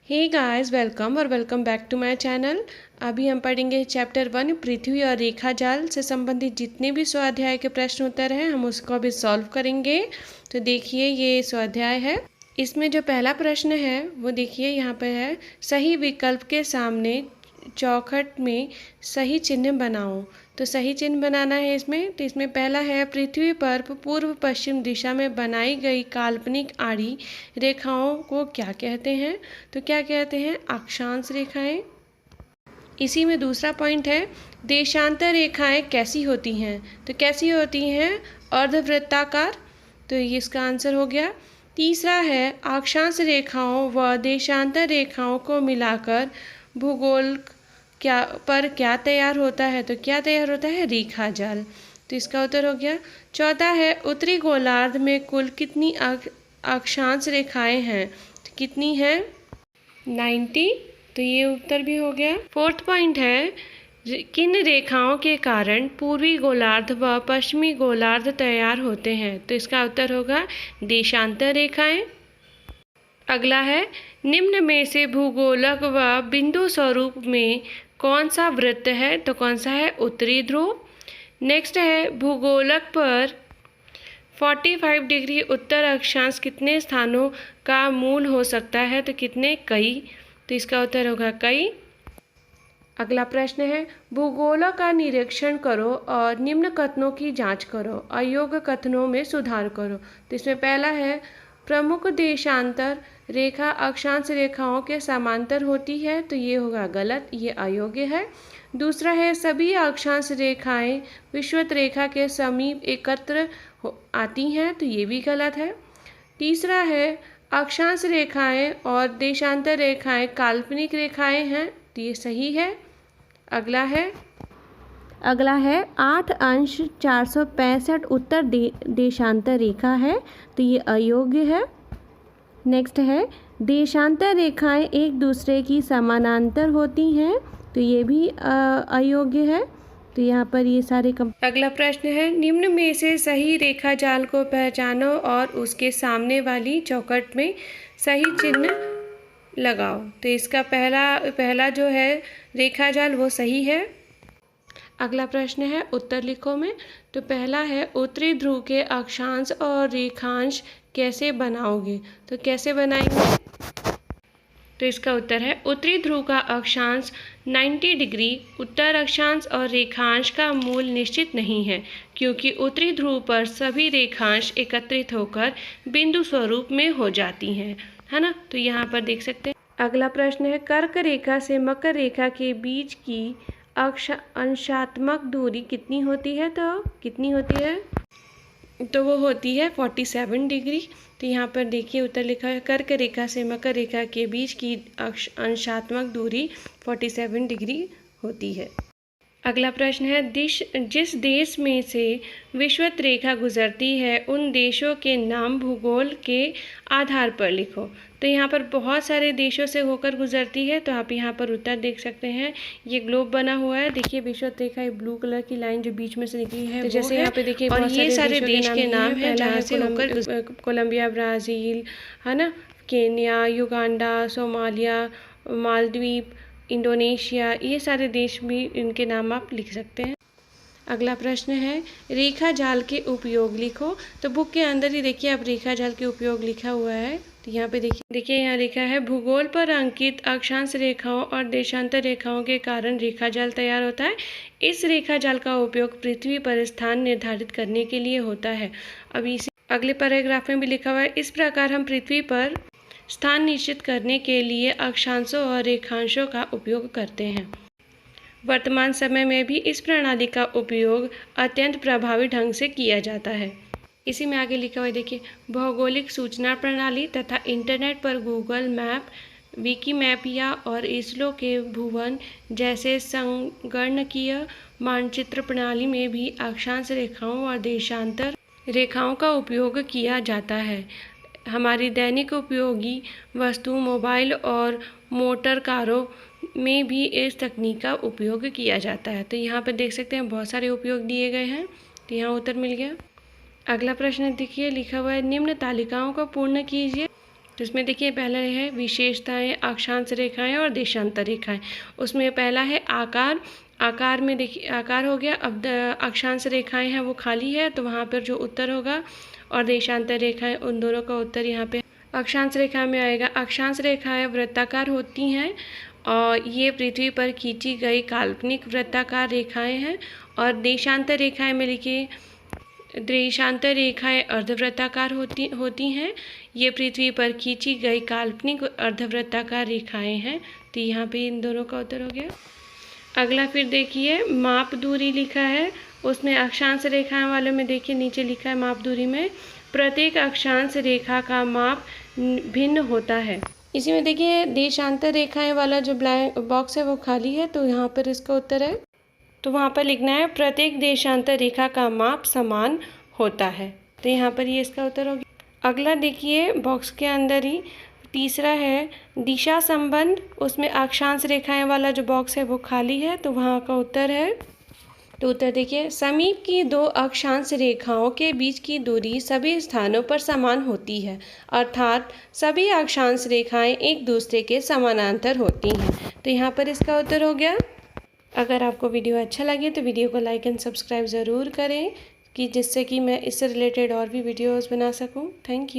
हे guys, welcome और welcome back to my channel. अभी हम पढ़ेंगे चैप्टर 1 पृथ्वी और रेखा जाल से संबंधित जितने भी स्वाध्याय के प्रश्न उत्तर हैं हम उसको अभी सॉल्व करेंगे। तो देखिए ये स्वाध्याय है। इसमें जो पहला प्रश्न है वो देखिए यहाँ पर है, सही विकल्प के सामने चौखट में सही चिन्ह बनाओ। तो सही चिन्ह बनाना है इसमें। तो इसमें पहला है, पृथ्वी पर पूर्व पश्चिम दिशा में बनाई गई काल्पनिक आड़ी रेखाओं को क्या कहते हैं? तो क्या कहते हैं? अक्षांश रेखाएं। इसी में दूसरा पॉइंट है, देशांतर रेखाएं कैसी होती हैं? तो कैसी होती हैं? अर्धवृत्ताकार। तो ये इसका आंसर हो गया। तीसरा है, अक्षांश रेखाओं व देशांतर रेखाओं को मिलाकर भूगोल क्या तैयार होता है? तो क्या तैयार होता है? रेखा जाल। तो इसका उत्तर हो गया। चौथा है, उत्तरी गोलार्ध में कुल कितनी अक्षांश रेखाएं हैं? तो कितनी हैं? 90। तो ये उत्तर भी हो गया। फोर्थ पॉइंट है, किन रेखाओं के कारण पूर्वी गोलार्ध व पश्चिमी गोलार्ध तैयार होते हैं? तो इसका उत्तर होगा देशांतर रेखाएं। अगला है, निम्न में से भूगोलक व बिंदु स्वरूप में कौन सा वृत्त है? तो कौन सा है? उत्तरी ध्रुव। नेक्स्ट है, भूगोलक पर 45 डिग्री उत्तर अक्षांश कितने स्थानों का मूल हो सकता है? तो कितने? कई। तो इसका उत्तर होगा कई। अगला प्रश्न है, भूगोलक का निरीक्षण करो और निम्न कथनों की जांच करो, अयोग्य कथनों में सुधार करो। तो इसमें पहला है, प्रमुख देशांतर रेखा अक्षांश रेखाओं के समांतर होती है। तो ये होगा गलत, ये अयोग्य है। दूसरा है, सभी अक्षांश रेखाएं विषुवत रेखा के समीप एकत्र आती हैं। तो ये भी गलत है। तीसरा है, अक्षांश रेखाएं और देशांतर रेखाएं काल्पनिक रेखाएं हैं। तो ये सही है। अगला है 8 अंश 465 उत्तर देशांतर रेखा है। तो ये अयोग्य है। नेक्स्ट है, देशांतर रेखाएं एक दूसरे की समानांतर होती हैं। तो ये भी अयोग्य है। तो यहाँ पर ये सारे अगला प्रश्न है, निम्न में से सही रेखा जाल को पहचानो और उसके सामने वाली चौखट में सही चिन्ह लगाओ। तो इसका पहला जो है रेखा जाल वो सही है। अगला प्रश्न है, उत्तर लिखो में। तो पहला है, उत्तरी ध्रुव के अक्षांश और रेखांश कैसे बनाओगे? तो कैसे बनाएंगे? तो इसका उत्तर है, उत्तरी ध्रुव का अक्षांश 90 डिग्री, उत्तर अक्षांश और रेखांश का मूल निश्चित नहीं है, क्योंकि उत्तरी ध्रुव पर सभी रेखांश एकत्रित होकर बिंदु स्वरूप में हो जाती हैं, है ना। तो यहाँ पर देख सकते हैं। अगला प्रश्न है, कर्क रेखा से मकर रेखा के बीच की अंशात्मक दूरी कितनी होती है? तो कितनी होती है? तो वो होती है 47 डिग्री। तो यहाँ पर देखिए उत्तर लिखा है, कर्क रेखा से मकर रेखा के बीच की अंशात्मक दूरी 47 डिग्री होती है। अगला प्रश्न है, जिस देश में से विषुवत रेखा गुजरती है उन देशों के नाम भूगोल के आधार पर लिखो। तो यहाँ पर बहुत सारे देशों से होकर गुजरती है। तो आप यहाँ पर उत्तर देख सकते हैं, ये ग्लोब बना हुआ है। देखिए विषुवत रेखा, ये ब्लू कलर की लाइन जो बीच में से निकली है, तो जैसे यहाँ पे देखिए, और ये सारे देश के नाम है जहाँ से होकर कोलंबिया, ब्राज़ील, है ना, Kenya, Uganda, Somalia, Maldives, Indonesia, ये सारे देश भी इनके नाम आप लिख सकते हैं। अगला प्रश्न है, रेखा जाल के उपयोग लिखो। तो बुक के अंदर ही देखिए आप रेखा जाल के उपयोग लिखा हुआ है। तो यहाँ पे देखिए यहाँ लिखा है, भूगोल पर अंकित अक्षांश रेखाओं और देशांतर रेखाओं के कारण रेखा जाल तैयार होता है। इस रेखा जाल का उपयोग पृथ्वी पर स्थान निर्धारित करने के लिए होता है। अभी इसी अगले पैराग्राफ में भी लिखा हुआ है, इस प्रकार हम पृथ्वी पर स्थान निश्चित करने के लिए अक्षांशों और रेखांशों का उपयोग करते हैं। वर्तमान समय में भी इस प्रणाली का उपयोग अत्यंत प्रभावी ढंग से किया जाता है। इसी में आगे लिखा हुआ है, देखिए, भौगोलिक सूचना प्रणाली तथा इंटरनेट पर गूगल मैप, विकीमैपिया और इसरो के भुवन जैसे संगणकीय मानचित्र प्रणाली में भी अक्षांश रेखाओं और देशांतर रेखाओं का उपयोग किया जाता है। हमारी दैनिक उपयोगी वस्तु, मोबाइल और मोटर कारों में भी इस तकनीक का उपयोग किया जाता है। तो यहाँ पर देख सकते हैं बहुत सारे उपयोग दिए गए हैं। तो यहाँ उत्तर मिल गया। अगला प्रश्न देखिए लिखा हुआ है, निम्न तालिकाओं को पूर्ण कीजिए। तो इसमें देखिए पहला है विशेषताएं, अक्षांश रेखाएं और देशांतर रेखाएं। उसमें पहला है आकार। आकार में देखिए आकार हो गया। अब अक्षांश रेखाएं हैं वो खाली है, तो वहाँ पर जो उत्तर होगा, और देशांतर रेखाएं, उन दोनों का उत्तर यहाँ पे अक्षांश रेखा में आएगा। अक्षांश रेखाएं वृत्ताकार होती हैं और ये पृथ्वी पर खींची गई काल्पनिक वृत्ताकार रेखाएं हैं। और देशांतर रेखाएं में लिखिए, देशांतर रेखाएं अर्धवृत्ताकार होती हैं। ये पृथ्वी पर खींची गई काल्पनिक अर्धवृत्ताकार रेखाएं हैं। तो यहाँ पे इन दोनों का उत्तर हो गया। अगला फिर देखिए माप दूरी लिखा है, उसमें अक्षांश रेखाएं वाले में देखिए नीचे लिखा है माप दूरी में प्रत्येक अक्षांश रेखा का माप भिन्न होता है। इसी में देखिए देशांतर रेखाएं वाला जो ब्लैंक बॉक्स है वो खाली है, तो यहाँ पर इसका उत्तर है, तो वहाँ पर लिखना है प्रत्येक देशांतर रेखा का माप समान होता है। तो यहाँ पर ये इसका उत्तर हो गया। अगला देखिए बॉक्स के अंदर ही तीसरा है दिशा संबंध, उसमें अक्षांश रेखाएं वाला जो बॉक्स है वो खाली है, तो वहाँ का उत्तर है, तो उत्तर देखिए समीप की दो अक्षांश रेखाओं के बीच की दूरी सभी स्थानों पर समान होती है, अर्थात सभी अक्षांश रेखाएं एक दूसरे के समानांतर होती हैं। तो यहाँ पर इसका उत्तर हो गया। अगर आपको वीडियो अच्छा लगे तो वीडियो को लाइक एंड सब्सक्राइब ज़रूर करें, कि जिससे कि मैं इससे रिलेटेड और भी वीडियोज़ बना सकूँ। Thank you.